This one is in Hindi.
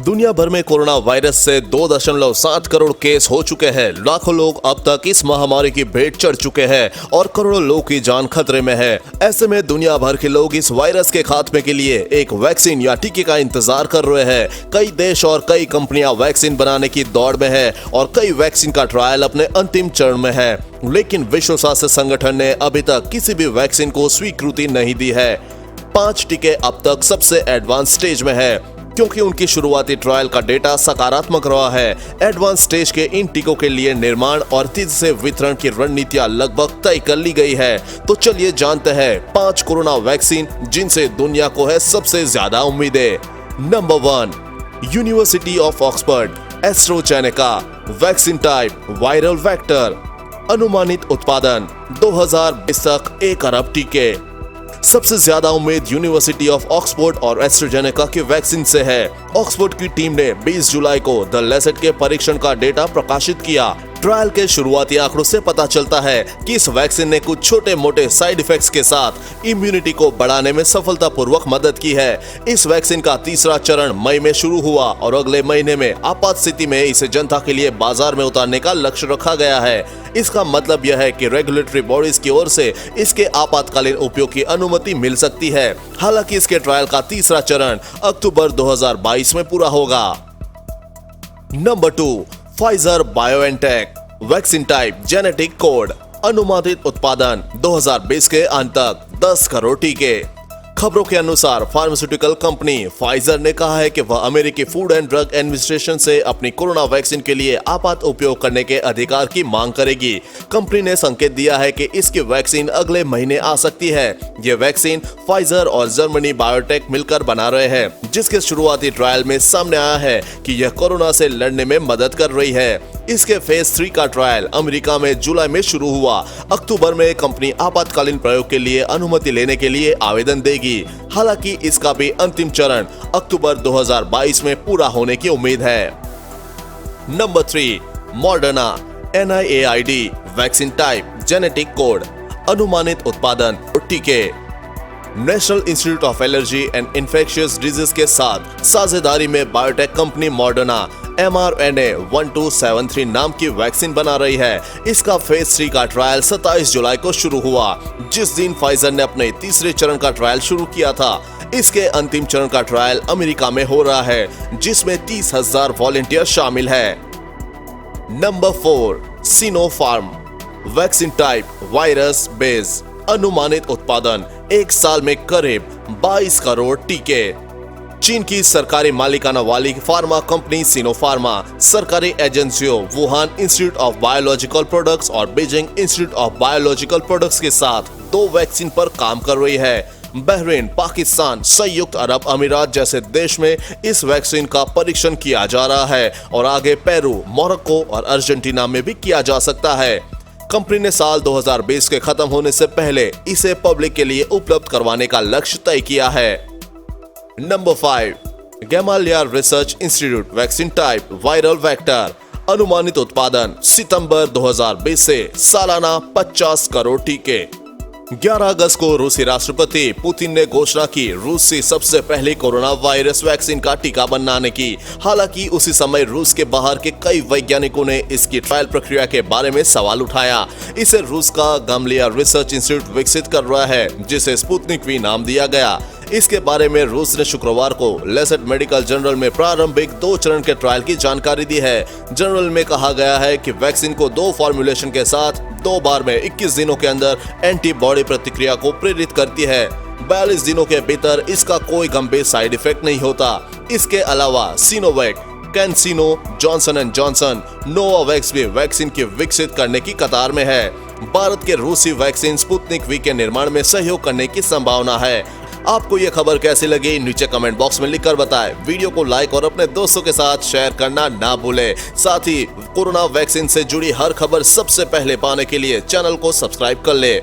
दुनिया भर में कोरोना वायरस से 2.7 करोड़ केस हो चुके हैं। लाखों लोग अब तक इस महामारी की भेंट चढ़ चुके हैं और करोड़ों लोगों की जान खतरे में है। ऐसे में दुनिया भर के लोग इस वायरस के खात्मे के लिए एक वैक्सीन या टीके का इंतजार कर रहे हैं। कई देश और कई कंपनियां वैक्सीन बनाने की दौड़ में है और कई वैक्सीन का ट्रायल अपने अंतिम चरण में है, लेकिन विश्व स्वास्थ्य संगठन ने अभी तक किसी भी वैक्सीन को स्वीकृति नहीं दी है। 5 टीके अब तक सबसे एडवांस स्टेज में है क्योंकि उनकी शुरुआती ट्रायल का डेटा सकारात्मक रहा है। एडवांस स्टेज के इन टीकों के लिए निर्माण और तेजी से वितरण की रणनीतियां लगभग तय कर ली गई है। तो चलिए जानते हैं 5 कोरोना वैक्सीन जिनसे दुनिया को है सबसे ज्यादा उम्मीदें। Number 1, university of Oxford AstraZeneca vaccine type viral vector. अनुमानित उत्पादन 2020 तक 1 अरब टीके। सबसे ज्यादा उम्मीद यूनिवर्सिटी ऑफ ऑक्सफोर्ड और एस्ट्राजेनेका की वैक्सीन से है। ऑक्सफोर्ड की टीम ने 20 जुलाई को द लैंसेट के परीक्षण का डेटा प्रकाशित किया। ट्रायल के शुरुआती आंकड़ों से पता चलता है कि इस वैक्सीन ने कुछ छोटे मोटे साइड इफेक्ट्स के साथ इम्यूनिटी को बढ़ाने में सफलतापूर्वक मदद की है। इस वैक्सीन का तीसरा चरण मई में शुरू हुआ और अगले महीने में आपात स्थिति में इसे जनता के लिए बाजार में उतारने का लक्ष्य रखा गया है। इसका मतलब यह है कि रेगुलेटरी बॉडीज की ओर से इसके आपातकालीन उपयोग की अनुमति मिल सकती है। हालांकि इसके ट्रायल का तीसरा चरण अक्टूबर 2022 में पूरा होगा। Number 2, Pfizer BioNTech vaccine type genetic code. अनुमानित उत्पादन 2020 के अंत तक 10 करोड़ टीके। खबरों के अनुसार फार्मास्यूटिकल कंपनी फाइजर ने कहा है कि वह अमेरिकी फूड एंड ड्रग एडमिनिस्ट्रेशन से अपनी कोरोना वैक्सीन के लिए आपात उपयोग करने के अधिकार की मांग करेगी। कंपनी ने संकेत दिया है कि इसकी वैक्सीन अगले महीने आ सकती है। ये वैक्सीन फाइजर और जर्मनी बायोटेक मिलकर बना रहे हैं, जिसके शुरुआती ट्रायल में सामने आया है कि यह कोरोना से लड़ने में मदद कर रही है। इसके फेज 3 का ट्रायल अमेरिका में जुलाई में शुरू हुआ। अक्टूबर में कंपनी आपातकालीन प्रयोग के लिए अनुमति लेने के लिए आवेदन देगी। हालांकि इसका भी अंतिम चरण अक्टूबर 2022 में पूरा होने की उम्मीद है। Number 3, Moderna NIAID vaccine type genetic code. अनुमानित उत्पादन और टीके। National institute of allergy and infectious disease के साथ साझेदारी में बायोटेक कंपनी मॉडर्ना mRNA 1273 नाम की वैक्सीन बना रही है। इसका फेज 3 का ट्रायल 27 जुलाई को शुरू हुआ, जिस दिन फाइजर ने अपने तीसरे चरण का ट्रायल शुरू किया था। इसके अंतिम चरण का ट्रायल अमेरिका में हो रहा है, जिसमें 30,000 वॉलंटियर शामिल है। Number 4, Sinopharm vaccine type virus base. अनुमानित उत्पादन 1 साल में करीब 22 करोड़ टीके। चीन की सरकारी मालिकाना वाली फार्मा कंपनी सिनोफार्मा सरकारी एजेंसियों Wuhan Institute of Biological Products और Beijing Institute of Biological Products के साथ 2 वैक्सीन पर काम कर रही है। बहरीन, पाकिस्तान, संयुक्त अरब अमीरात जैसे देश में इस वैक्सीन का परीक्षण किया जा रहा है और आगे पेरू, मोरक्को और अर्जेंटीना में भी किया जा सकता है। कंपनी ने साल 2020 के खत्म होने से पहले इसे पब्लिक के लिए उपलब्ध करवाने का लक्ष्य तय किया है। Number 5, Gamaleya Research Institute vaccine type viral vector. अनुमानित उत्पादन सितंबर 2020 से सालाना 50 करोड़ टीके। 11 अगस्त को रूसी राष्ट्रपति पुतिन ने घोषणा की रूस से सबसे पहले कोरोना वायरस वैक्सीन का टीका बनाने की। हालांकि उसी समय रूस के बाहर के कई वैज्ञानिकों ने इसकी ट्रायल प्रक्रिया के बारे में सवाल उठाया। इसे रूस का गैमालिया रिसर्च इंस्टीट्यूट विकसित कर रहा है, जिसे स्पुतनिक वी नाम दिया गया। इसके बारे में रूस ने शुक्रवार को लैंसेट मेडिकल जर्नल में प्रारंभिक 2 चरण के ट्रायल की जानकारी दी है। जर्नल में कहा गया है कि वैक्सीन को 2 फॉर्मुलेशन के साथ 2 बार में 21 दिनों के अंदर एंटीबॉडी प्रतिक्रिया को प्रेरित करती है। 42 दिनों के भीतर इसका कोई गंभीर साइड इफेक्ट नहीं होता। इसके अलावा Sinovac, CanSino, Johnson and Johnson, Novavax भी वैक्सीन की विकसित करने की कतार में है। भारत के रूसी वैक्सीन स्पुतनिक वी के निर्माण में सहयोग करने की संभावना है। आपको ये खबर कैसी लगी नीचे कमेंट बॉक्स में लिखकर बताएं। वीडियो को लाइक और अपने दोस्तों के साथ शेयर करना ना भूलें। साथ ही कोरोना वैक्सीन से जुड़ी हर खबर सबसे पहले पाने के लिए चैनल को सब्सक्राइब कर लें।